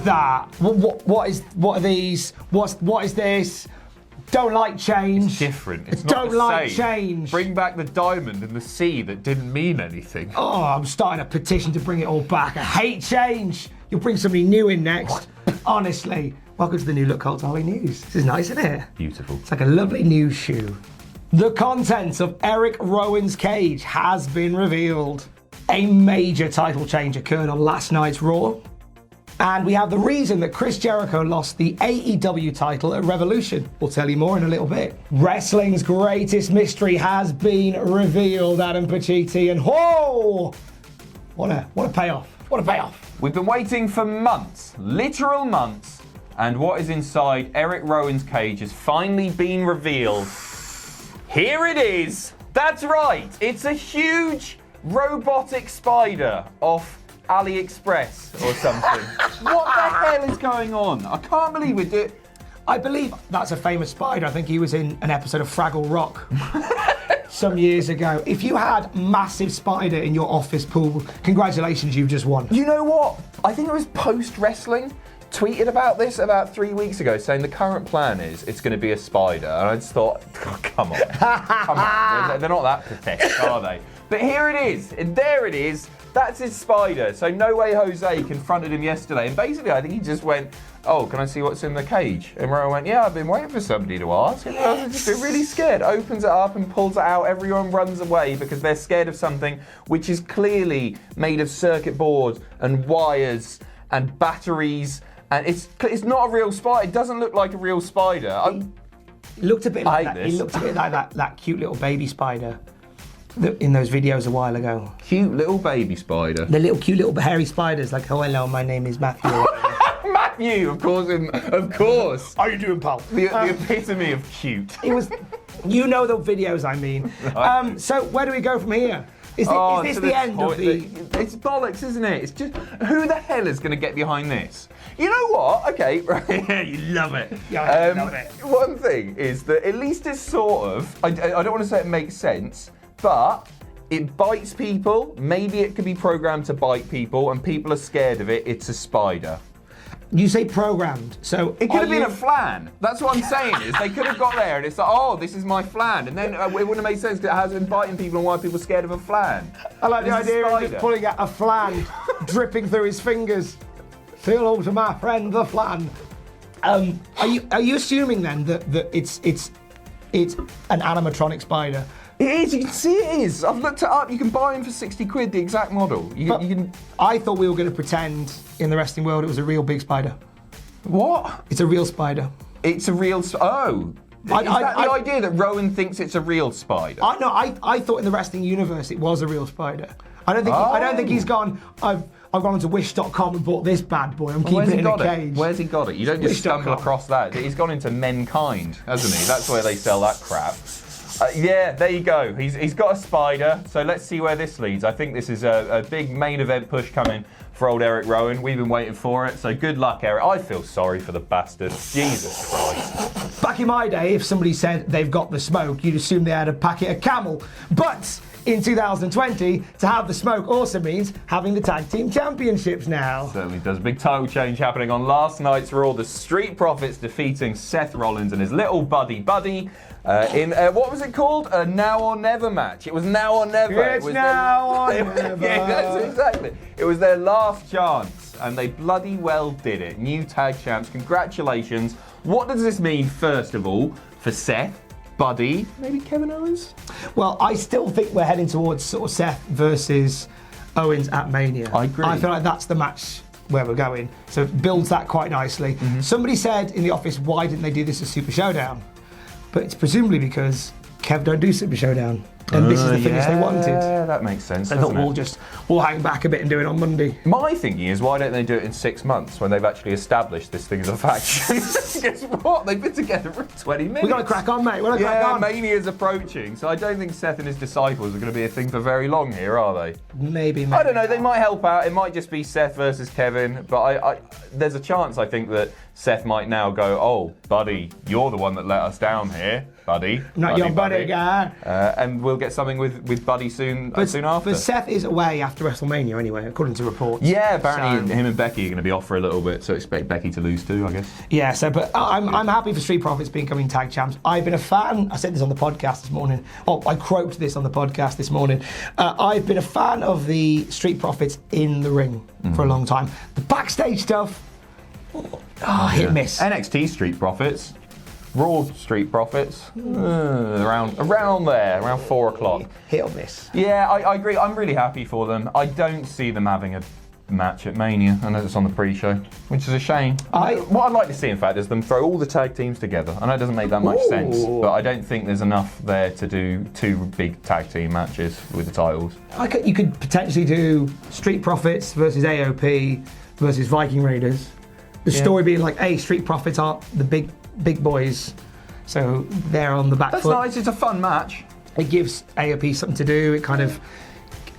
that? What are these? What is this? Don't like change. It's different. It's not Don't the like same. change. Bring back the diamond and the sea that didn't mean anything. Oh, I'm starting a petition to bring it all back. I hate change. You'll bring somebody new in next. Honestly. Welcome to the new look Cultaholic News. This is nice, isn't it? Beautiful. It's like a lovely new shoe. The contents of Erick Rowan's cage has been revealed. A major title change occurred on last night's Raw. And we have the reason that Chris Jericho lost the AEW title at Revolution. We'll tell you more in a little bit. Wrestling's greatest mystery has been revealed, Adam Pacitti, and whoa! What a payoff. What a payoff. We've been waiting for months, literal months, and what is inside Erick Rowan's cage has finally been revealed. Here it is. That's right. It's a huge robotic spider off AliExpress or something. What the hell is going on? I can't believe we did. I believe that's a famous spider. I think he was in an episode of Fraggle Rock some years ago. If you had massive spider in your office pool, congratulations, you've just won. You know what? I think it was post-wrestling. Tweeted about this about 3 weeks ago, saying the current plan is it's going to be a spider. And I just thought, oh, come on. Come on. They're not that pathetic, are they? But here it is. And there it is. That's his spider. So No Way Jose confronted him yesterday. And basically, I think he just went, oh, can I see what's in the cage? And Rowan went, yeah, I've been waiting for somebody to ask. And I was just really scared. Opens it up and pulls it out. Everyone runs away because they're scared of something which is clearly made of circuit boards and wires and batteries. And it's not a real spider. It doesn't look like a real spider. He looked a bit like that. He looked a bit like that cute little baby spider in those videos a while ago. Cute little baby spider. The cute little hairy spiders, like, oh hello, my name is Matthew. Matthew, of course. How you doing, pal? The epitome of cute. It was, you know the videos I mean. So where do we go from here? Is this the end of the... It's bollocks, isn't it? It's just, who the hell is going to get behind this? You know what? Okay, right. You love it. Yeah, I love it. One thing is that at least it's sort of, I don't want to say it makes sense, but it bites people. Maybe it could be programmed to bite people and people are scared of it. It's a spider. You say programmed, so it could have been a flan. That's what I'm saying. Is they could have got there and it's like, oh, this is my flan, and then it wouldn't have made sense because it has been biting people and why are people scared of a flan? I like the idea of just pulling out a flan, dripping through his fingers. Feel over to my friend the flan. Are you assuming then that it's an animatronic spider? It is, you can see it is. I've looked it up, you can buy them for 60 quid, the exact model. You can. I thought we were going to pretend in the wrestling world it was a real big spider. What? It's a real spider. It's a real, oh. Is that the idea that Rowan thinks it's a real spider? I thought in the wrestling universe it was a real spider. I don't think he's gone, I've gone onto wish.com and bought this bad boy, I'm keeping it in a cage. Where's he got it? You don't just stumble across that. He's gone into Menkind, hasn't he? That's where they sell that crap. Yeah, there you go. He's got a spider, so let's see where this leads. I think this is a big main event push coming for old Erick Rowan. We've been waiting for it, so good luck, Eric. I feel sorry for the bastard. Jesus Christ. Back in my day, if somebody said they've got the smoke, you'd assume they had a packet of Camel. But in 2020, to have the smoke also means having the tag team championships now. Certainly does. Big title change happening on last night's Raw. The Street Profits defeating Seth Rollins and his little buddy in what was it called? A Now or Never match. It was Now or Never. It's Now or Never. Yeah, that's exactly. It was their last chance, and they bloody well did it. New tag champs. Congratulations. What does this mean, first of all, for Seth? Buddy, maybe Kevin Owens? Well, I still think we're heading towards sort of Seth versus Owens at Mania. I agree. I feel like that's the match where we're going. So it builds that quite nicely. Mm-hmm. Somebody said in the office, why didn't they do this as Super Showdown? But it's presumably because Kev don't do Super Showdown. And this is the finish they wanted. Yeah, that makes sense. I thought we'll hang back a bit and do it on Monday. My thinking is, why don't they do it in 6 months when they've actually established this thing as a faction? Guess what? They've been together for 20 minutes. We've got to crack on, mate. Yeah, Mania's approaching, so I don't think Seth and his disciples are going to be a thing for very long here, are they? Maybe. I don't know. They might help out. It might just be Seth versus Kevin, but there's a chance, I think, that Seth might now go, oh, buddy, you're the one that let us down here, buddy. Not your buddy guy. And we'll we'll get something with Buddy soon after. But Seth is away after WrestleMania anyway, according to reports. Yeah, apparently him and Becky are going to be off for a little bit, so expect Becky to lose too, I guess. Yeah, but I'm happy for Street Profits becoming tag champs. I've been a fan. I said this on the podcast this morning. I croaked this on the podcast this morning. I've been a fan of the Street Profits in the ring for a long time. The backstage stuff, hit miss. NXT Street Profits. Raw Street Profits, around there, around 4 o'clock. Hit or miss. Yeah, I agree. I'm really happy for them. I don't see them having a match at Mania. I know it's on the pre-show, which is a shame. What I'd like to see, in fact, is them throw all the tag teams together. I know it doesn't make that much sense, but I don't think there's enough there to do 2 big tag team matches with the titles. You could potentially do Street Profits versus AOP versus Viking Raiders. The story being like, hey, Street Profits aren't the big boys, so they're on the back foot. That's nice. It's a fun match. It gives AOP something to do. It kind of,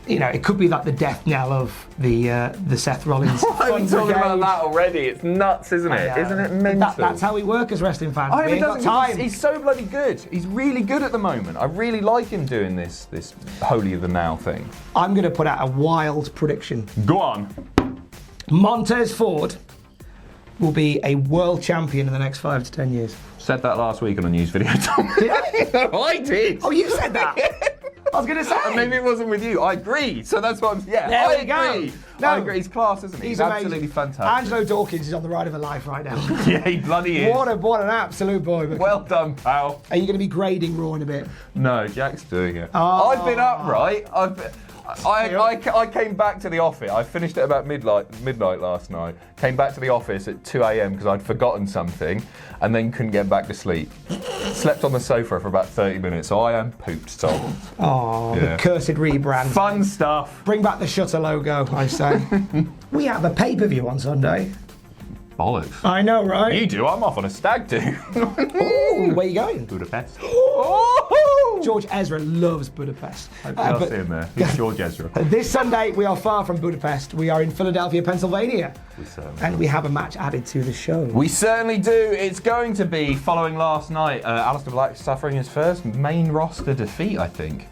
it could be like the death knell of the Seth Rollins. Why are we talking about that already? It's nuts, isn't it? Isn't it mental? That's how we work as wrestling fans. We ain't got time. He's so bloody good. He's really good at the moment. I really like him doing this holier than thou thing. I'm going to put out a wild prediction. Go on. Montez Ford will be a world champion in the next 5 to 10 years. Said that last week on a news video, Tom. Did I? No, I did. Oh, you said that? I was going to say. Maybe it wasn't with you. I agree. So that's what I'm... Yeah, there I agree. Go. No, I agree. He's class, isn't he? He's absolutely fantastic. Angelo Dawkins is on the ride of a life right now. Yeah, he bloody is. What an absolute boy. Well done, pal. Are you going to be grading Raw in a bit? No, Jack's doing it. Oh. I've been up, right? I came back to the office. I finished at about midnight last night. Came back to the office at 2 a.m. because I'd forgotten something and then couldn't get back to sleep. Slept on the sofa for about 30 minutes, so I am pooped, Tom. Oh, the cursed rebrand. Fun stuff. Bring back the Shutter logo, I say. We have a pay-per-view on Sunday. Bollocks. I know, right? You do. I'm off on a stag do. Ooh, where are you going? Budapest. George Ezra loves Budapest. I'll see him there. He's George Ezra. This Sunday, we are far from Budapest. We are in Philadelphia, Pennsylvania. And we have a match added to the show. We certainly do. It's going to be, following last night, Aleister Black suffering his first main roster defeat, I think.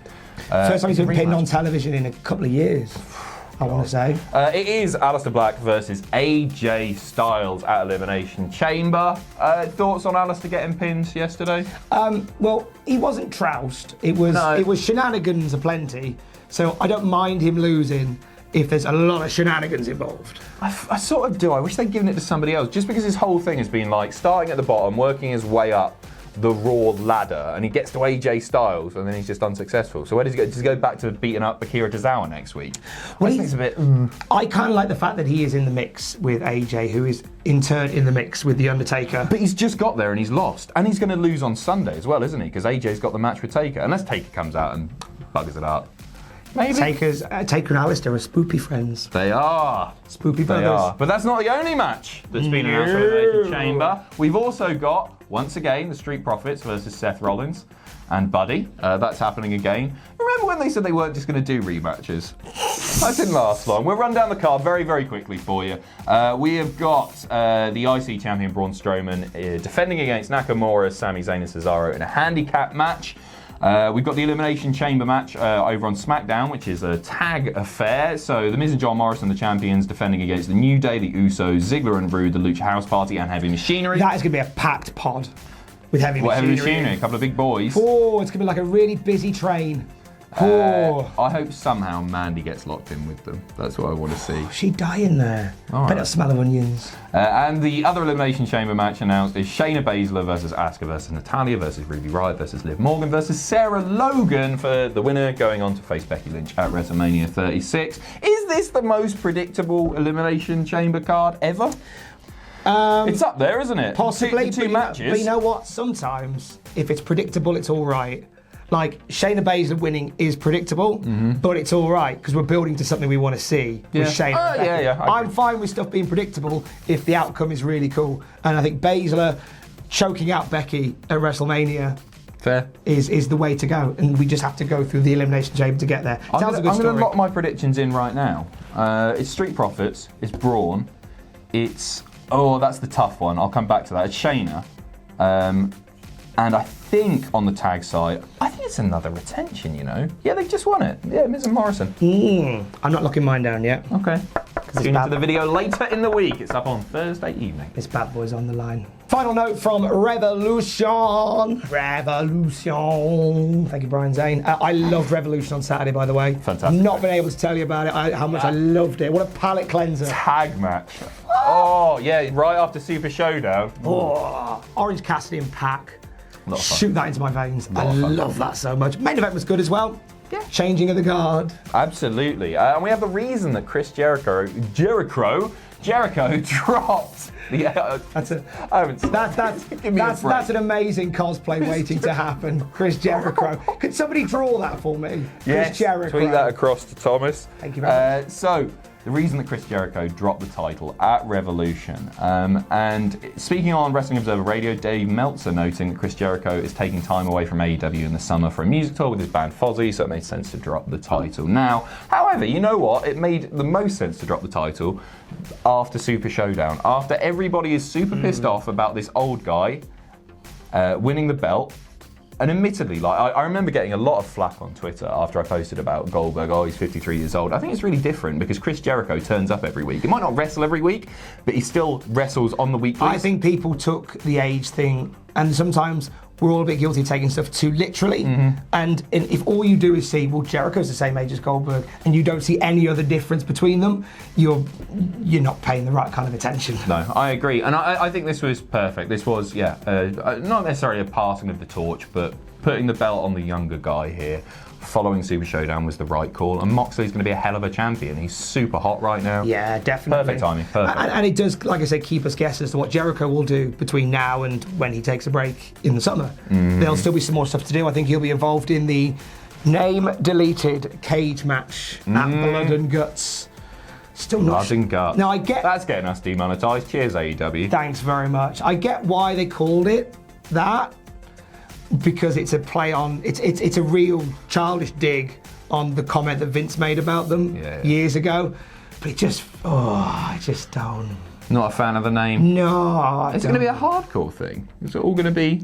First time he's been pinned on television in a couple of years, I want to say. It is Aleister Black versus AJ Styles at Elimination Chamber. Thoughts on Aleister getting pinned yesterday? Well, he wasn't trounced. It was shenanigans aplenty. So I don't mind him losing if there's a lot of shenanigans involved. I sort of do. I wish they'd given it to somebody else, just because his whole thing has been like starting at the bottom, working his way up the Raw ladder, and he gets to AJ Styles, and then he's just unsuccessful. So where does he go? Does he go back to beating up Akira Tozawa next week? Well, I think it's a bit... I kind of like the fact that he is in the mix with AJ, who is in turn in the mix with The Undertaker. But he's just got there and he's lost. And he's going to lose on Sunday as well, isn't he? Because AJ's got the match with Taker. Unless Taker comes out and buggers it up. Maybe. Taker and Aleister are spoopy friends. They are. Spoopy brothers. They are. But that's not the only match that's been announced for Elimination Chamber. We've also got, once again, the Street Profits versus Seth Rollins and Buddy. That's happening again. Remember when they said they weren't just going to do rematches? That didn't last long. We'll run down the card very, very quickly for you. We have got the IC champion Braun Strowman defending against Nakamura, Sami Zayn and Cesaro in a handicap match. We've got the Elimination Chamber match over on SmackDown, which is a tag affair. So The Miz and John Morrison, the champions, defending against the New Day, the Usos, Ziggler and Rude, the Lucha House Party, and Heavy Machinery. That is going to be a packed pod with Heavy Machinery. Heavy Machinery, a couple of big boys. Oh, it's going to be like a really busy train. I hope somehow Mandy gets locked in with them. That's what I want to see. She dying there. All right. Better smell of onions. And the other Elimination Chamber match announced is Shayna Baszler versus Asuka versus Natalya versus Ruby Riott versus Liv Morgan versus Sarah Logan for the winner going on to face Becky Lynch at WrestleMania 36. Is this the most predictable Elimination Chamber card ever? It's up there, isn't it? Possibly. Two matches. But you know what? Sometimes, if it's predictable, it's all right. Like, Shayna Baszler winning is predictable, but it's all right, because we're building to something we want to see with Shayna. I'm fine with stuff being predictable if the outcome is really cool. And I think Baszler choking out Becky at WrestleMania is the way to go. And we just have to go through the Elimination Chamber to get there. I'm going to lock my predictions in right now. It's Street Profits, it's Braun, it's... Oh, that's the tough one. I'll come back to that. It's Shayna. And I think on the tag side, I think it's another retention, you know? Yeah, they just won it. Yeah, Miz and Morrison. I'm not locking mine down yet. Okay. Tune into the video later in the week. It's up on Thursday evening. This bad boy's on the line. Final note from Revolution. Revolution. Thank you, Brian Zane. I loved Revolution on Saturday, by the way. Fantastic. Not been able to tell you about it, how much I loved it. What a palate cleanser. Tag match. Oh, yeah, right after Super Showdown. Oh, Orange Cassidy and Pac. Lot of fun. Shoot that into my veins. I love that so much. Main event was good as well. Yeah. Changing of the guard. Absolutely. And we have the reason that Chris Jericho dropped the. That's a. I haven't. That's an amazing cosplay waiting to happen. Chris Jericho. Could somebody draw that for me? Yes. Chris Jericho. Tweet that across to Thomas. Thank you very much. So. The reason that Chris Jericho dropped the title at Revolution. And speaking on Wrestling Observer Radio, Dave Meltzer noting that Chris Jericho is taking time away from AEW in the summer for a music tour with his band Fozzy, so it made sense to drop the title now. However, you know what? It made the most sense to drop the title after Super Showdown. After everybody is super pissed off about this old guy winning the belt. And admittedly, like I remember getting a lot of flack on Twitter after I posted about Goldberg. Oh, he's 53 years old. I think it's really different because Chris Jericho turns up every week. He might not wrestle every week, but he still wrestles on the weekly. I think people took the age thing, and sometimes we're all a bit guilty of taking stuff too literally. And if all you do is see, well, Jericho's the same age as Goldberg, and you don't see any other difference between them, you're not paying the right kind of attention. No, I agree, and I think this was perfect. This was, not necessarily a passing of the torch, but putting the belt on the younger guy here. Following Super Showdown was the right call, and Moxley's going to be a hell of a champion. He's super hot right now. Yeah, definitely. Perfect timing, perfect. And it does, like I said, keep us guessing as to what Jericho will do between now and when he takes a break in the summer. There'll still be some more stuff to do. I think he'll be involved in the name-deleted cage match at Blood and Guts. Still not. Blood and Guts. Now I get that's getting us demonetized. Cheers, AEW. Thanks very much. I get why they called it that. Because it's a play on, it's a real childish dig on the comment that Vince made about them years ago. But I just don't. Not a fan of the name? No, It's going to be a hardcore thing. It's all going to be...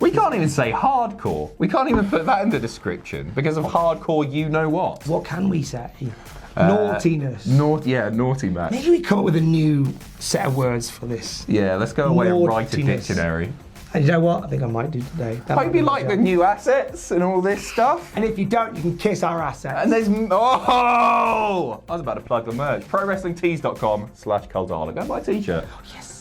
We can't even say hardcore. We can't even put that in the description because of hardcore you-know-what. What can we say? Naughtiness. Naughty match. Maybe we come up with a new set of words for this. Yeah, let's go away and write a Naughtiness. dictionary. And you know what? I think I might do today. Hope you like the new assets and all this stuff. And if you don't, you can kiss our assets. And there's... Oh! I was about to plug the merch. ProWrestlingTees.com/Cultaholic. Go buy a t-shirt. Yes.